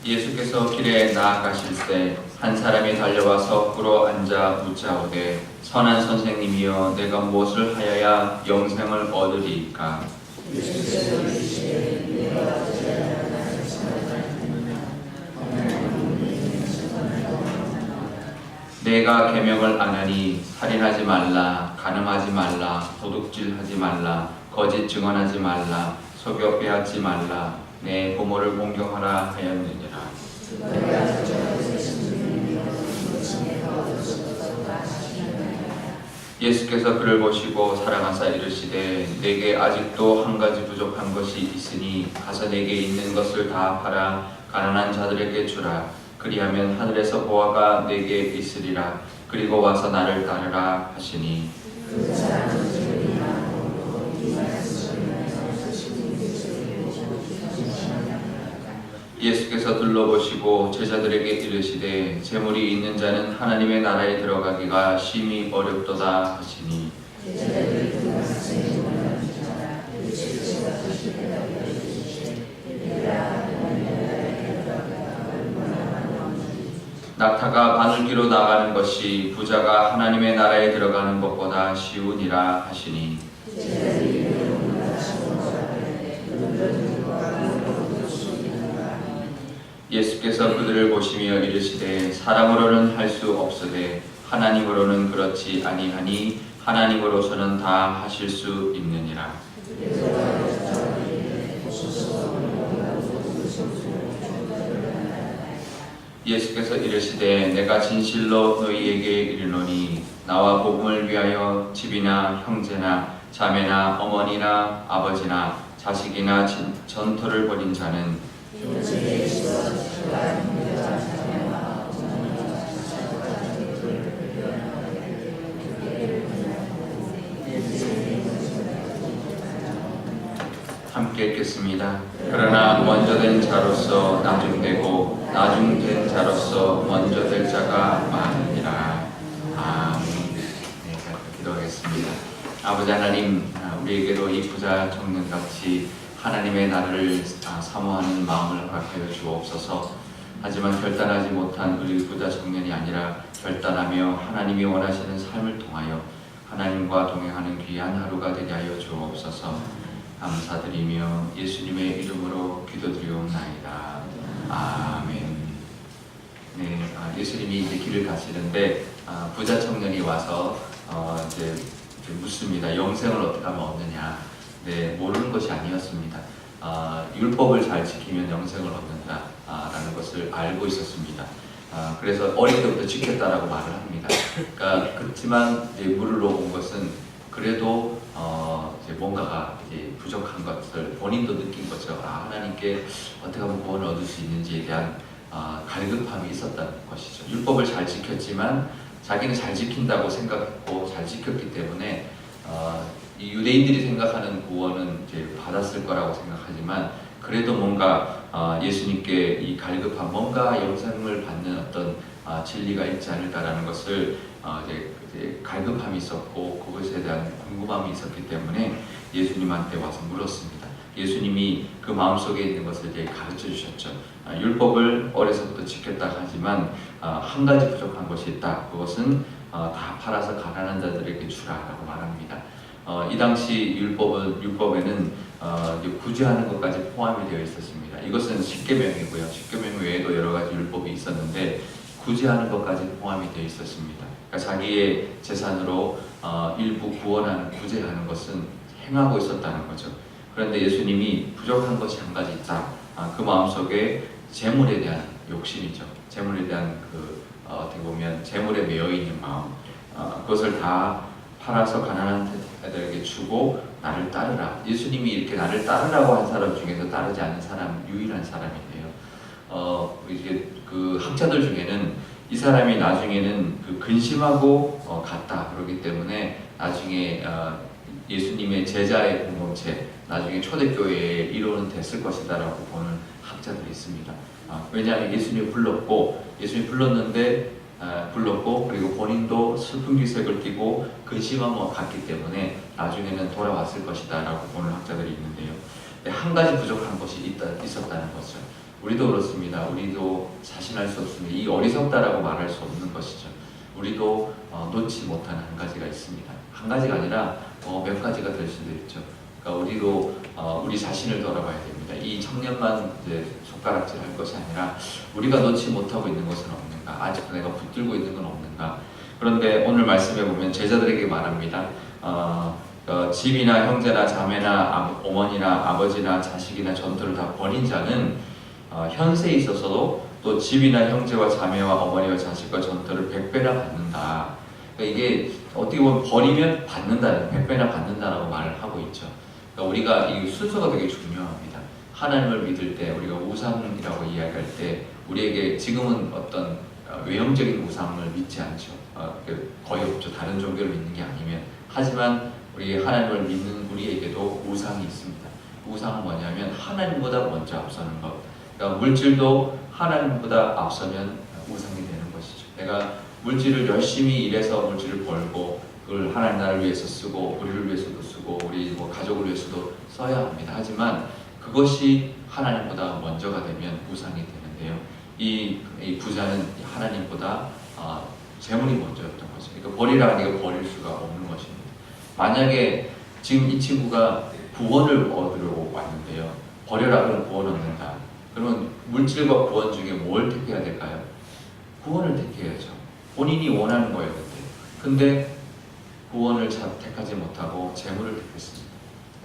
예수께서 길에 나아가실 때 한 사람이 달려와서 꿇어 앉아 묻자오되 선한 선생님이여 내가 무엇을 하여야 영생을 얻으리이까? 내가 계명을 안 하니 살인하지 말라, 간음하지 말라, 도둑질하지 말라, 거짓 증언하지 말라, 속여 빼앗지 말라, 내 부모를 공경하라 하였느니라. 예수께서 그를 보시고 사랑하사 이르시되 내게 아직도 한 가지 부족한 것이 있으니 가서 내게 있는 것을 다 팔아 가난한 자들에게 주라. 그리하면 하늘에서 보화가 내게 있으리라. 그리고 와서 나를 따르라 하시니 예수께서 둘러보시고 제자들에게 이르시되 재물이 있는 자는 하나님의 나라에 들어가기가 심히 어렵도다 하시니 낙타가 바늘기로 나가는 것이 부자가 하나님의 나라에 들어가는 것보다 쉬우니라 하시니 예수께서 그들을 보시며 이르시되 사람으로는 할 수 없으되 하나님으로는 그렇지 아니하니 하나님으로서는 다 하실 수 있느니라. 예수께서 이르시되 내가 진실로 너희에게 이르노니 나와 복음을 위하여 집이나 형제나 자매나 어머니나 아버지나 자식이나 전토를 벌인 자는 함께 읽겠습니다. 그러나 먼저 된 자로서 나중되고 나중된 자로서 먼저 될 자가 많으니라. 아멘. 네, 기도하겠습니다. 아버지 하나님, 우리에게도 이 부자 청년같이 하나님의 나라를 사모하는 마음을 허락하여 주옵소서. 하지만 결단하지 못한 우리 부자 청년이 아니라 결단하며 하나님이 원하시는 삶을 통하여 하나님과 동행하는 귀한 하루가 되게 하여 주옵소서. 감사드리며 예수님의 이름으로 기도드리옵나이다. 아멘. 네, 예수님이 이제 길을 가시는데 부자 청년이 와서 이제 묻습니다. 영생을 어떻게 하면 얻느냐? 네, 모르는 것이 아니었습니다. 율법을 잘 지키면 영생을 얻는다라는 것을 알고 있었습니다. 그래서 어릴 때부터 지켰다라고 말을 합니다. 그러니까 그렇지만 이제 물으러 온 것은 그래도 이제 뭔가가 이제 부족한 것을 본인도 느낀 거죠. 하나님께 어떻게 하면 구원을 얻을 수 있는지에 대한 갈급함이 있었다는 것이죠. 율법을 잘 지켰지만 자기는 잘 지킨다고 생각했고 잘 지켰기 때문에 이 유대인들이 생각하는 구원은 이제 받았을 거라고 생각하지만 그래도 뭔가 예수님께 이 갈급함, 뭔가 영생을 받는 어떤 진리가 있지 않을까라는 것을 이제 갈급함이 있었고 그것에 대한 궁금함이 있었기 때문에 예수님한테 와서 물었습니다. 예수님이 그 마음속에 있는 것을 이제 가르쳐 주셨죠. 율법을 어려서부터 지켰다 하지만 한 가지 부족한 것이 있다. 그것은 다 팔아서 가난한 자들에게 주라라고 말합니다. 이 당시 율법에는 구제하는 것까지 포함이 되어 있었습니다. 이것은 십계명이고요. 십계명 외에도 여러 가지 율법이 있었는데 구제하는 것까지 포함이 되어 있었습니다. 그러니까 자기의 재산으로 일부 구원하는, 구제하는 것은 행하고 있었다는 거죠. 그런데 예수님이 부족한 것이 한 가지 있다. 그 마음속에 재물에 대한 욕심이죠. 재물에 대한 어떻게 보면 재물에 매여 있는 마음, 그것을 다 팔아서 가난한 자들에게 주고 나를 따르라. 예수님이 이렇게 나를 따르라고 한 사람 중에서 따르지 않는 사람 유일한 사람이에요. 이게 그 학자들 중에는 이 사람이 나중에는 근심하고 갔다. 그렇기 때문에 나중에 예수님의 제자의 공동체, 나중에 초대교회의 일원은 됐을 것이다라고 보는 학자들이 있습니다. 왜냐하면 예수님이 불렀고, 예수님이 불렀고 그리고 본인도 슬픈 기색을 띠고 근심하고 갔기 때문에 나중에는 돌아왔을 것이다 라고 보는 학자들이 있는데요. 한 가지 부족한 것이 있었다는 거죠. 우리도 그렇습니다. 우리도 자신할 수 없습니다. 이 어리석다라고 말할 수 없는 것이죠. 우리도 놓지 못하는 한 가지가 있습니다. 한 가지가 아니라 몇 가지가 될 수도 있죠. 그러니까 우리도 우리 자신을 돌아봐야 됩니다. 이 청년만 이제 손가락질 할 것이 아니라 우리가 놓지 못하고 있는 것은 없는가? 아직도 내가 붙들고 있는 건 없는가? 그런데 오늘 말씀에 보면 제자들에게 말합니다. 집이나 형제나 자매나 어머니나 아버지나 자식이나 전토를 다 버린 자는 현세에 있어서도 또 집이나 형제와 자매와 어머니와 자식과 전토를 100배나 받는다. 그러니까 이게 어떻게 보면 버리면 받는다는, 100배나 받는다라고 말을 하고 있죠. 그러니까 우리가 이 순서가 되게 중요합니다. 하나님을 믿을 때, 우리가 우상이라고 이야기할 때 우리에게 지금은 어떤 외형적인 우상을 믿지 않죠. 거의 없죠. 다른 종교를 믿는 게 아니면. 하지만 우리 하나님을 믿는 우리에게도 우상이 있습니다. 우상은 뭐냐면 하나님보다 먼저 앞서는 것. 그러니까 물질도 하나님보다 앞서면 우상이 되는 것이죠. 내가 물질을 열심히 일해서 물질을 벌고 그걸 하나님 나라를 위해서 쓰고 우리를 위해서도 쓰고 우리 가족을 위해서도 써야 합니다. 하지만 그것이 하나님보다 먼저가 되면 우상이 되는데요. 이 부자는 하나님보다 재물이 먼저였던 거죠. 그러니까 버리라는 게 버릴 수가 없는 것입니다. 만약에 지금 이 친구가 구원을 얻으려고 왔는데요. 버려라 그러면 구원 얻는다. 그러면 물질과 구원 중에 뭘 택해야 될까요? 구원을 택해야죠. 본인이 원하는 거였는데. 근데 구원을 택하지 못하고 재물을 택했습니다.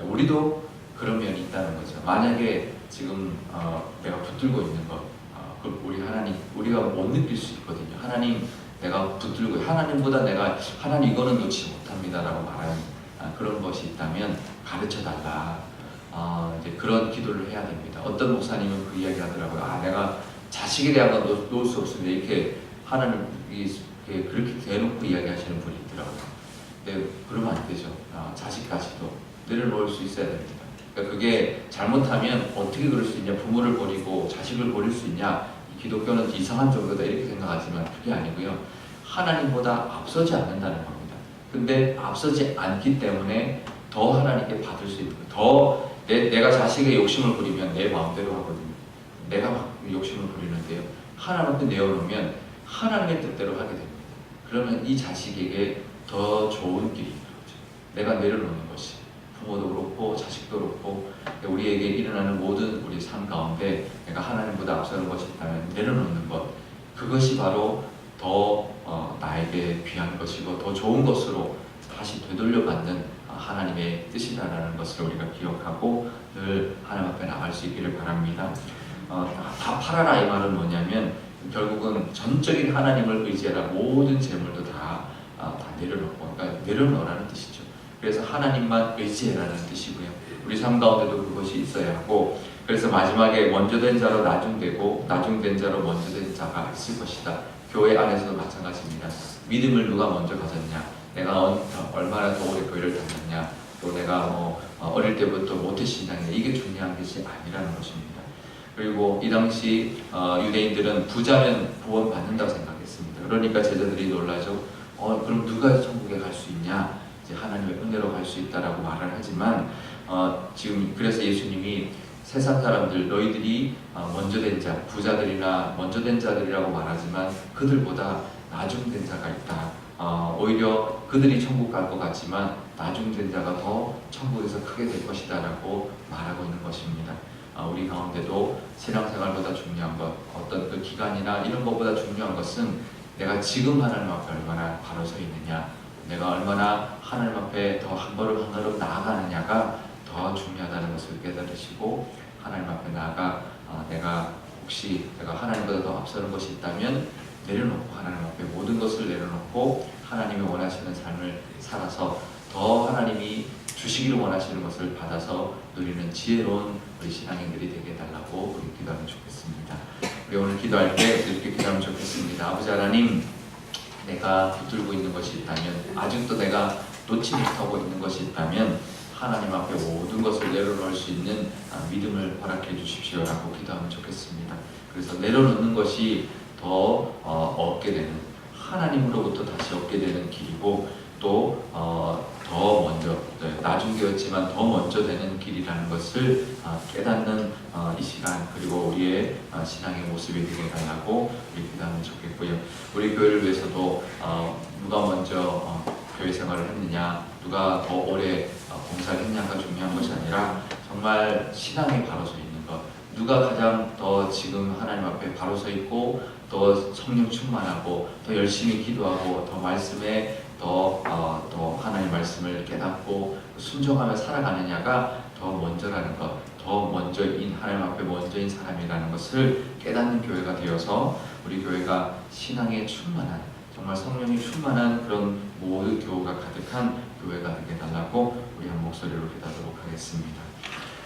우리도 그런 면이 있다는 거죠. 만약에 지금 내가 붙들고 있는 것, 우리가 못 느낄 수 있거든요. 하나님, 내가 붙들고 하나님보다 내가 하나님 이거는 놓지 못합니다라고 말하는 그런 것이 있다면 가르쳐 달라. 이제 그런 기도를 해야 됩니다. 어떤 목사님은 그 이야기 하더라고요. 내가 자식에 대한 건 놓을 수 없습니다. 이렇게 하나님 그렇게 대놓고 이야기하시는 분이 있더라고요. 근데 그러면 안 되죠. 자식까지도 내려놓을 수 있어야 됩니다. 그러니까 그게 잘못하면 어떻게 그럴 수 있냐? 부모를 버리고 자식을 버릴 수 있냐? 기독교는 이상한 종교다 이렇게 생각하지만 그게 아니고요. 하나님보다 앞서지 않는다는 겁니다. 근데 앞서지 않기 때문에 더 하나님께 받을 수 있는 거예요. 더 내가 자식의 욕심을 부리면 내 마음대로 하거든요. 내가 막 욕심을 부리는데요. 하나님께 내어놓으면 하나님의 뜻대로 하게 됩니다. 그러면 이 자식에게 더 좋은 길이 있는 거죠. 내가 내려놓는 것이 부모도 그렇고 자식도 그렇고 우리에게 일어나는 모든 우리 삶 가운데 내가 하나님보다 앞서는 것이 있다면 내려놓는 것, 그것이 바로 더 나에게 귀한 것이고 더 좋은 것으로 다시 되돌려받는 하나님의 뜻이라는 것을 우리가 기억하고 늘 하나님 앞에 나갈 수 있기를 바랍니다. 다 팔아라 이 말은 뭐냐면 결국은 전적인 하나님을 의지하라. 모든 재물도 다 내려놓고, 그러니까 내려놓으라는 뜻이죠. 그래서 하나님만 의지해라는 뜻이고요. 우리 삶 가운데도 그것이 있어야 하고, 그래서 마지막에 먼저 된 자로 나중되고 나중된 자로 먼저 된 자가 있을 것이다. 교회 안에서도 마찬가지입니다. 믿음을 누가 먼저 가졌냐, 내가 얼마나 더 오래 교회를 다녔냐, 또 내가 어릴 때부터 모태신앙이냐, 이게 중요한 것이 아니라는 것입니다. 그리고 이 당시 유대인들은 부자면 구원 받는다고 생각했습니다. 그러니까 제자들이 놀라죠. 그럼 누가 천국에 갈 수 있냐? 이제 하나님의 은혜로 갈 수 있다라고 말을 하지만 지금 그래서 예수님이 세상 사람들 너희들이 먼저 된 자, 부자들이나 먼저 된 자들이라고 말하지만 그들보다 나중된 자가 있다. 오히려 그들이 천국 갈 것 같지만 나중된 자가 더 천국에서 크게 될 것이다라고 말하고 있는 것입니다. 우리 가운데도 신앙생활보다 중요한 것, 어떤 그 기간이나 이런 것보다 중요한 것은 내가 지금 하나님 앞에 얼마나 바로 서 있느냐, 내가 얼마나 하나님 앞에 더 한 걸음 한 걸음 나아가느냐가 더 중요하다는 것을 깨달으시고 하나님 앞에 나아가 내가 하나님보다 더 앞서는 것이 있다면 내려놓고 하나님 앞에 모든 것을 내려놓고 하나님이 원하시는 삶을 살아서 더 하나님이 주시기를 원하시는 것을 받아서 누리는 지혜로운 우리 신앙인들이 되게 해달라고 우리 기도하면 좋겠습니다. 우리 오늘 기도할 때 이렇게 기도하면 좋겠습니다. 아버지 하나님, 내가 붙들고 있는 것이 있다면, 아직도 내가 놓지 못하고 있는 것이 있다면 하나님 앞에 모든 것을 내려놓을 수 있는 믿음을 허락해 주십시오라고 기도하면 좋겠습니다. 그래서 내려놓는 것이 더 얻게 되는, 하나님으로부터 다시 얻게 되는 길이고, 또 더 먼저 나중되었지만 더 먼저 되는 길이라는 것을 깨닫는 이 시간, 그리고 우리의 신앙의 모습이 되게 달라고 우리 기도하면 좋겠고요. 우리 교회를 위해서도 누가 먼저 교회 생활을 했느냐, 누가 더 오래 봉사를 했냐가 중요한 것이 아니라 정말 신앙에 바로 서 있는 것, 누가 가장 더 지금 하나님 앞에 바로 서 있고 더 성령 충만하고 더 열심히 기도하고 더 말씀에 더 하나님 말씀을 깨닫고 순종하며 살아가느냐가 더 먼저라는 것, 더 먼저인 하나님 앞에 먼저인 사람이라는 것을 깨닫는 교회가 되어서 우리 교회가 신앙에 충만한, 정말 성령이 충만한 그런 모든 교우가 가득한 교회가 되게 달라고 우리 한 목소리로 기도하도록 하겠습니다.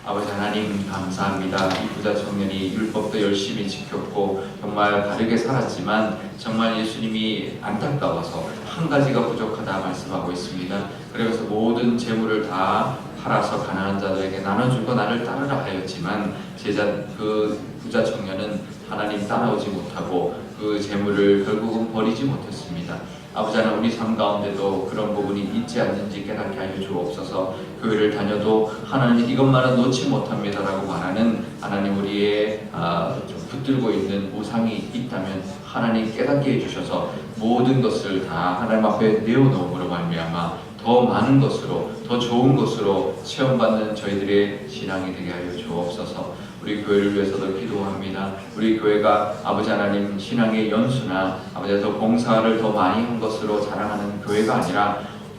아버지 하나님 감사합니다. 이 부자 청년이 율법도 열심히 지켰고 정말 바르게 살았지만 정말 예수님이 안타까워서 한 가지가 부족하다 말씀하고 있습니다. 그래서 모든 재물을 다 팔아서 가난한 자들에게 나눠주고 나를 따르라 하였지만 그 부자 청년은 하나님 따라오지 못하고 그 재물을 결국은 버리지 못했습니다. 아버지 하나님, 우리 삶 가운데도 그런 부분이 있지 않는지 깨닫게 하여 주옵소서. 교회를 다녀도 하나님 이것만은 놓지 못합니다라고 말하는 하나님, 우리의 붙들고 있는 우상이 있다면 하나님 깨닫게 해주셔서 모든 것을 다 하나님 앞에 내어놓음으로 말미암아 더 많은 것으로, 더 좋은 것으로 체험받는 저희들의 신앙이 되게 하여 주옵소서. 우리 교회를 위해서도 기도합니다. 우리 교회가 아버지 하나님 신앙의 연수나 아버지 더 봉사를 더 많이 한 것으로 자랑하는 교회가 아니라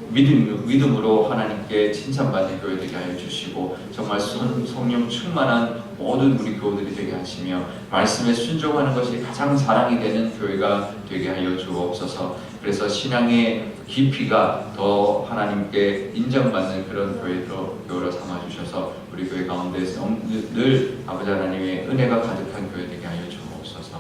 믿음으로 하나님께 칭찬받는 교회 되게 하여 주시고 정말 성령 충만한 모든 우리 교우들이 되게 하시며 말씀에 순종하는 것이 가장 자랑이 되는 교회가 되게 하여 주옵소서. 그래서 신앙의 깊이가 더 하나님께 인정받는 그런 교회로 삼아주셔서 우리 교회 가운데서 늘 아버지 하나님의 은혜가 가득한 교회 되게 하여 주옵소서.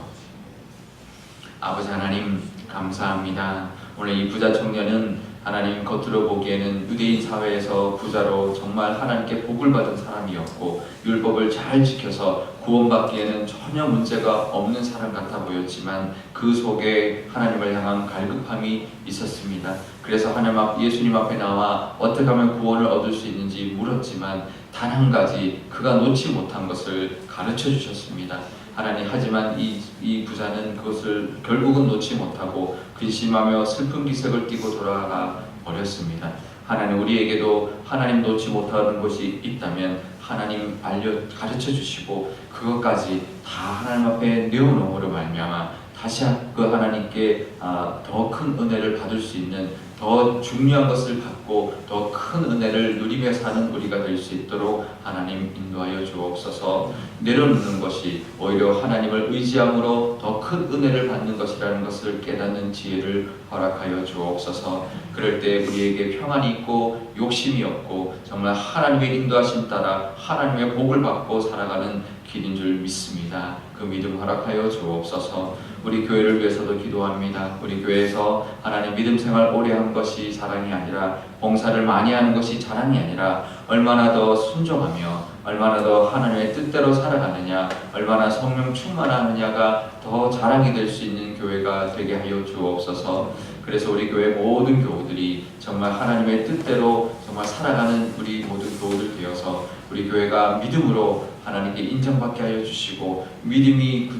아버지 하나님 감사합니다. 오늘 이 부자 청년은 하나님 겉으로 보기에는 유대인 사회에서 부자로 정말 하나님께 복을 받은 사람이었고 율법을 잘 지켜서 구원받기에는 전혀 문제가 없는 사람 같아 보였지만 그 속에 하나님을 향한 갈급함이 있었습니다. 그래서 예수님 앞에 나와 어떻게 하면 구원을 얻을 수 있는지 물었지만 단 한 가지 그가 놓지 못한 것을 가르쳐 주셨습니다. 하나님, 하지만 이 부자는 그것을 결국은 놓지 못하고 근심하며 슬픈 기색을 띠고 돌아가 버렸습니다. 하나님, 우리에게도 하나님 놓지 못하는 것이 있다면 하나님 가르쳐 주시고 그것까지 다 하나님 앞에 내어놓음으로 말미암아 다시 그 하나님께 더 큰 은혜를 받을 수 있는, 더 중요한 것을 갖고 더 큰 은혜를 누리며 사는 우리가 될 수 있도록 하나님 인도하여 주옵소서. 내려놓는 것이 오히려 하나님을 의지함으로 더 큰 은혜를 받는 것이라는 것을 깨닫는 지혜를 허락하여 주옵소서. 그럴 때 우리에게 평안이 있고 욕심이 없고 정말 하나님의 인도하심 따라 하나님의 복을 받고 살아가는 길인 줄 믿습니다. 그 믿음 허락하여 주옵소서. 우리 교회를 위해서도 기도합니다. 우리 교회에서 하나님 믿음 생활 오래 한 것이 자랑이 아니라, 봉사를 많이 하는 것이 자랑이 아니라 얼마나 더 순종하며 얼마나 더 하나님의 뜻대로 살아가느냐, 얼마나 성령 충만하느냐가 더 자랑이 될 수 있는 교회가 되게 하여 주옵소서. 그래서 우리 교회 모든 교우들이 정말 하나님의 뜻대로 정말 살아가는 우리 모든 교우들 되어서 우리 교회가 믿음으로 하나님께 인정받게 하여 주시고 믿음이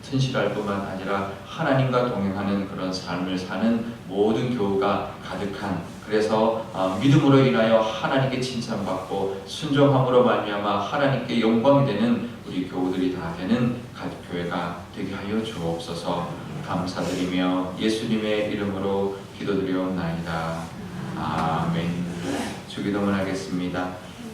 튼실할 뿐만 아니라 하나님과 동행하는 그런 삶을 사는 모든 교우가 가득한, 그래서 믿음으로 인하여 하나님께 칭찬받고 순종함으로 말미암아 하나님께 영광이 되는 우리 교우들이 다 되는 교회가 되게 하여 주옵소서. 감사드리며 예수님의 이름으로 기도드리옵나이다. 아멘. 주기도문 하겠습니다.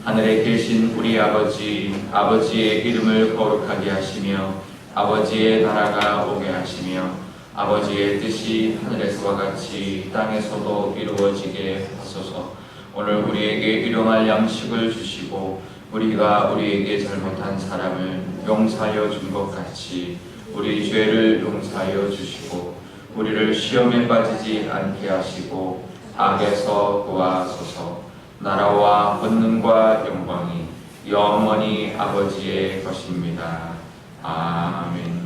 하늘에 계신 우리 아버지, 아버지의 이름을 거룩하게 하시며 아버지의 나라가 오게 하시며 아버지의 뜻이 하늘에서와 같이 땅에서도 이루어지게 하소서. 오늘 우리에게 일용할 양식을 주시고 우리가 우리에게 잘못한 사람을 용서하여 준 것 같이 우리 죄를 용서하여 주시고 우리를 시험에 빠지지 않게 하시고 악에서 구하소서. 나라와 권능과 영광이 영원히 아버지의 것입니다. 아멘.